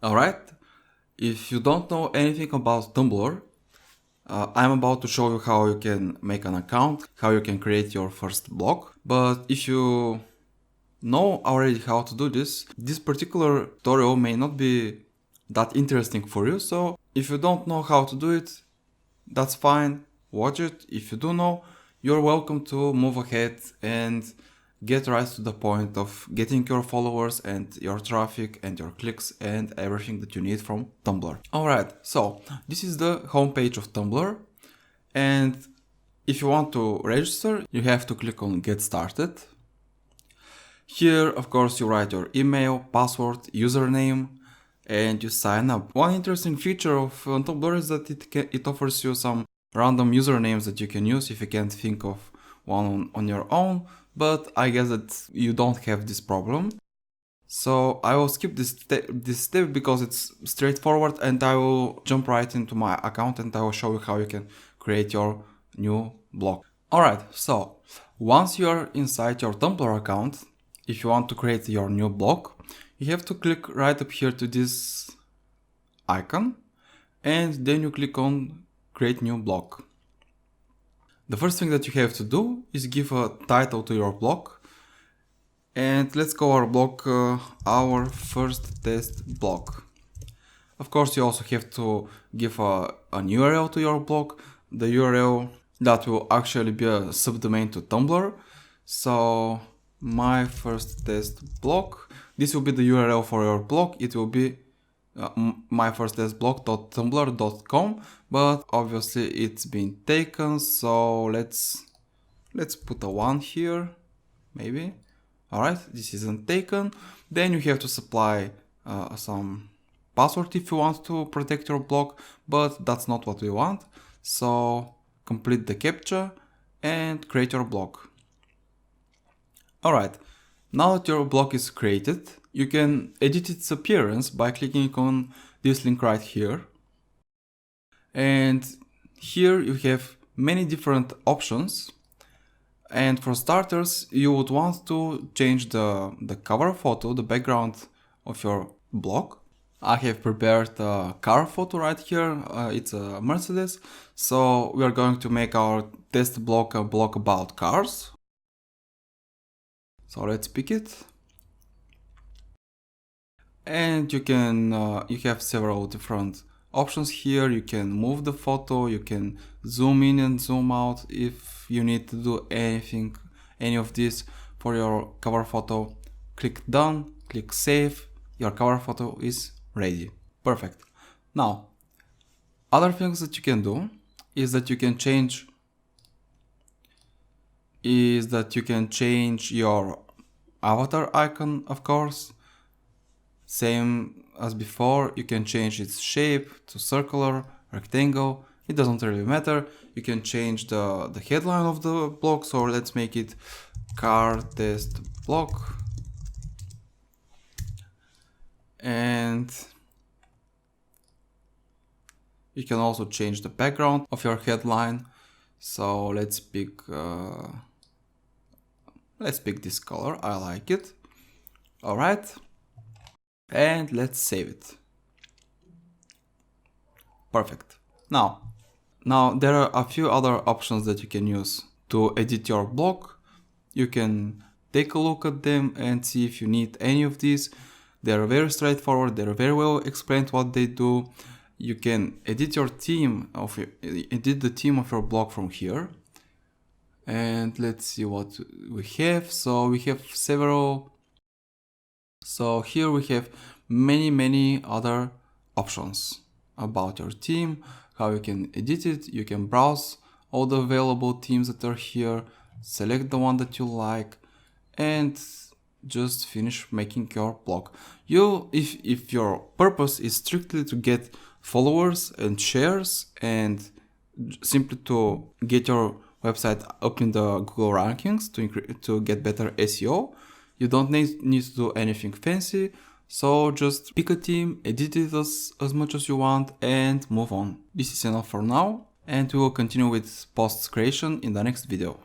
Alright, if you don't know anything about Tumblr, I'm about to show you how you can make an account, how you can create your first blog. But if you know already how to do this, this particular tutorial may not be that interesting for you. So if you don't know how to do it, that's fine, watch it. If you do know, you're welcome to move ahead and get right to the point of getting your followers and your traffic and your clicks and everything that you need from Tumblr. Alright, so this is the homepage of Tumblr, and if you want to register, you have to click on Get Started. Here, of course, you write your email, password, username, and you sign up. One interesting feature of Tumblr is that it offers you some random usernames that you can use if you can't think of one on your own, but I guess that you don't have this problem. So I will skip this step because it's straightforward, and I will jump right into my account and I will show you how you can create your new blog. Alright, so once you're inside your Tumblr account, if you want to create your new blog, you have to click right up here to this icon, and then you click on Create New Blog. The first thing that you have to do is give a title to your blog, and let's call our blog Our First Test Blog. Of course, you also have to give an URL to your blog, the URL that will actually be a subdomain to Tumblr. So my first test blog, this will be the URL for your blog. It will be myfirsttestblog.tumblr.com, but obviously it's been taken, so let's put a 1 here, maybe. Alright, this isn't taken. Then you have to supply some password if you want to protect your blog, but that's not what we want. So complete the CAPTCHA and create your blog. Alright, now that your blog is created, you can edit its appearance by clicking on this link right here. And here you have many different options. And for starters, you would want to change the cover photo, the background of your blog. I have prepared a car photo right here. It's a Mercedes. So we are going to make our test blog a blog about cars. So let's pick it. And you can you have several different options here. You can move the photo, you can zoom in and zoom out if you need to do any of this for your cover photo. Click done, click save, your cover photo is ready. Perfect. Now, other things that you can do is that you can change your avatar icon, of course. Same as before, you can change its shape to circular, rectangle, it doesn't really matter. You can change the headline of the blog, so let's make it car test blog. And you can also change the background of your headline. So let's pick this color, I like it. Alright. And let's save it. Perfect. Now there are a few other options that you can use to edit your blog. You can take a look at them and see if you need any of these. They're very straightforward, they're very well explained what they do. You can edit the theme of your blog from here. And let's see what we have. So we have several. So here we have many other options about your theme, how you can edit it. You can browse all the available themes that are here, select the one that you like, and just finish making your blog. If your purpose is strictly to get followers and shares and simply to get your website up in the Google rankings to get better SEO, you don't need to do anything fancy. So just pick a theme, edit it as much as you want, and move on. This is enough for now, and we will continue with post creation in the next video.